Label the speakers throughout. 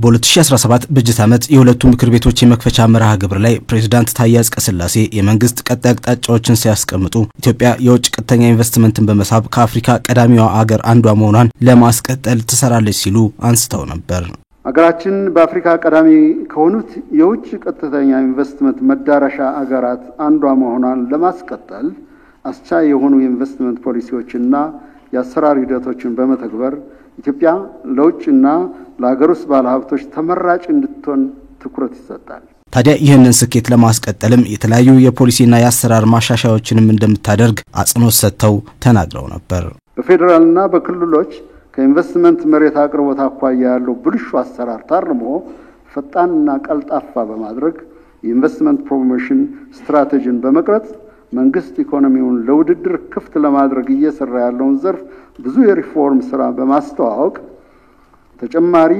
Speaker 1: በ2017 በጀት ዓመት የሁለቱ ምክር ቤቶች የመክፈቻ መርሃ ግብር ላይ ፕሬዝዳንት ታዬ አጽቀሥላሴ የመንግስት ቀጣይ አቅጣጫዎችን ሲያስቀምጡ ኢትዮጵያ የውጭ ቀጥተኛ ኢንቨስትመንትን በመሳብ ከአፍሪካ ቀዳሚዋ አገር አንዷ መሆኗን ለማስቀጠል ትሰራለች ሲሉ አንስተው ነበር።
Speaker 2: አገራችን በአፍሪካ ቀዳሚ ከሆኑት የውጭ ቀጥተኛ ኢንቨስትመንት መዳረሻ አገራት አንዷ መሆኗን ለማስቀጠል አስቻይ የሆኑ የኢንቨስትመንት ፖሊሲዎችና የአሰራር ሂደቶችን በመተግበር ኢትዮጵያ ለውጭና ለሀገር ውስጥ ባለሀብቶች ተመራጭ እንድትሆን ትኩረት ይሰጣል።
Speaker 1: ታዲያ ይህንን ስኬት ለማስቀጠልም የተለያዩ የፖሊሲና የአሰራር ማሻሻያዎችንም እንደምታደርግ አጽንኦት ሰጥተው ተናግረው ነበር።
Speaker 2: በፌደራልና በክልሎች ከኢንቨስትመንት መሬት አቅርቦት አኳያ ያለው ብልሹ አሰራር ታርሞ ፈጣንና ቀልጣፋ በማድረግ የኢንቨስትመንት ፕሮሞሽን ስትራቴጂን በመቅረጽ መንግስት ኢኮኖሚውን ለውድድር ክፍት ለማድረግ እየሰራ ያለውን ዘርፍ ብዙ የሪፎርም ስራ በማስተዋወቅ ተጨማሪ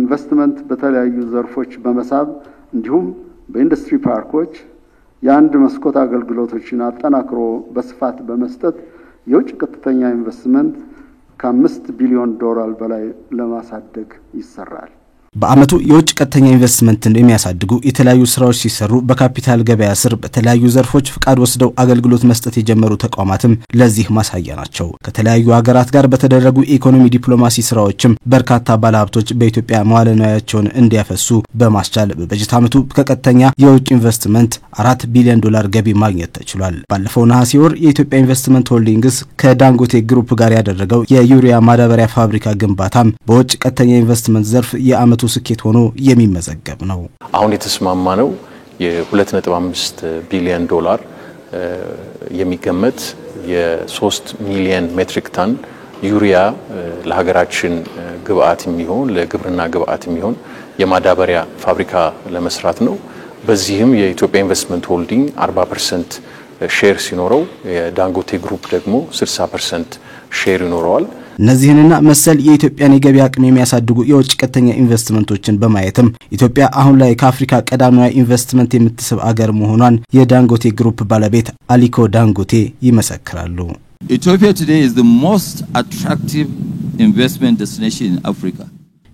Speaker 2: ኢንቨስትመንት በተለያዩ ዘርፎች በመሳብ እንዲሁም በኢንዱስትሪ ፓርኮች የአንድ መስኮት አገልግሎቶችን አጠናክሮ በስፋት በመስጠት የውጭ ቀጥተኛ ኢንቨስትመንት ከ5 ቢሊዮን ዶላር በላይ ለማሳደግ ይሰራል።
Speaker 1: በአመቱ የውጭ ቀጥተኛ ኢንቨስትመንትን የሚያሳድጉ የተለያዩ ስራዎች ሲሰሩ በካፒታል ገበያ ስር በተለያዩ ዘርፎች ፍቃድ ወስደው አገልግሎት መስጠት የጀመሩ ተቋማትም ለዚህ ማሳያ ናቸው። ከተለያዩ ሀገራት ጋር በተደረጉ ኢኮኖሚ ዲፕሎማሲ ስራዎችም በርካታ ባለሀብቶች በኢትዮጵያ መዋለ ንዋያቸውን እንዲያፈሱ በማስቻል በበጀት አመቱ ከቀጥተኛ የውጭ ኢንቨስትመንት 4 ቢሊዮን ዶላር ገቢ ማግኘት ተችሏል። ባለፈው ነሐሴ ወር የኢትዮጵያ ኢንቨስትመንት ሆልዲንግስ ከዳንጎቴ ግሩፕ ጋር ያደረገው የዩሪያ ማዳበሪያ ፋብሪካ ግንባታም በውጭ ቀጥተኛ ኢንቨስትመንት ዘርፍ የአመቱ ስኬት ሆኖ የሚመዘገብ ነው።
Speaker 3: አሁን የተስማማነው የ2.5 ቢሊዮን ዶላር የሚገመት የ3 ሚሊዮን ሜትሪክ ቶን ዩሪያ ለሀገራችን ግብአት የሚሆን ለግብርና ግብአት የሚሆን የማዳበሪያ ፋብሪካ ለመስራት ነው። በዚህም የኢትዮጵያ ኢንቨስትመንት ሆልዲንግ 40% ሼር ሲኖረው የዳንጎቴ ግሩፕ ደግሞ 60% ሼር ይኖረዋል።
Speaker 1: እነዚህንና መሰል የኢትዮጵያን የገቢ አቅም የሚያሳድጉ የውጭ ቀጥተኛ ኢንቨስትመንቶችን በማየትም ኢትዮጵያ አሁን ላይ ከአፍሪካ ቀዳሚዋ ኢንቨስትመንት የምትስብ አገር መሆኗን የዳንጎቴ ግሩፕ ባለቤት አሊኮ ዳንጎቴ ይመሰክራሉ።
Speaker 4: Ethiopia today is the most attractive investment destination in Africa.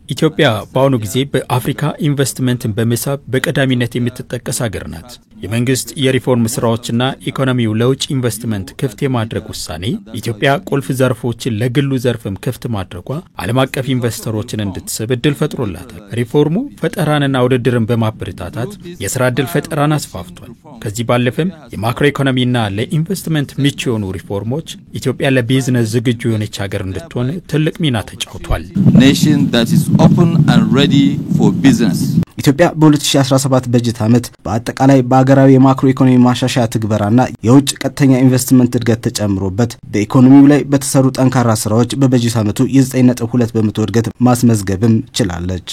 Speaker 5: ኢትዮጵያ በአሁኑ ጊዜ በአፍሪካ ኢንቨስትመንትን በመሳብ በቀዳሚነት የምትጠቀስ ሀገር ናት። የመንግስት የሪፎርም ስራዎችና ኢኮኖሚው ለውጭ ኢንቨስትመንት ክፍት የማድረግ ውሳኔ ኢትዮጵያ ቁልፍ ዘርፎችን ለግሉ ዘርፍም ክፍት ማድረጓ ዓለም አቀፍ ኢንቨስተሮችን እንድትስብ እድል ፈጥሮላታል። ሪፎርሙ ፈጠራንና ውድድርን በማበረታታት የሥራ እድል ፈጠራን አስፋፍቷል። ከዚህ ባለፈም የማክሮ ኢኮኖሚና ለኢንቨስትመንት ምቹ የሆኑ ሪፎርሞች ኢትዮጵያ ለቢዝነስ ዝግጁ የሆነች ሀገር እንድትሆን ትልቅ ሚና ተጫውቷል።
Speaker 4: Nation that is open and ready for business.
Speaker 1: ኢትዮጵያ በ2017 በጀት ዓመት በአጠቃላይ በአገራዊ የማክሮ ኢኮኖሚ ማሻሻያ ትግበራና የውጭ ቀጥተኛ ኢንቨስትመንት እድገት ተጨምሮበት በኢኮኖሚው ላይ በተሰሩ ጠንካራ ስራዎች በበጀት ዓመቱ የ9.2% እድገት ማስመዝገብም ችላለች።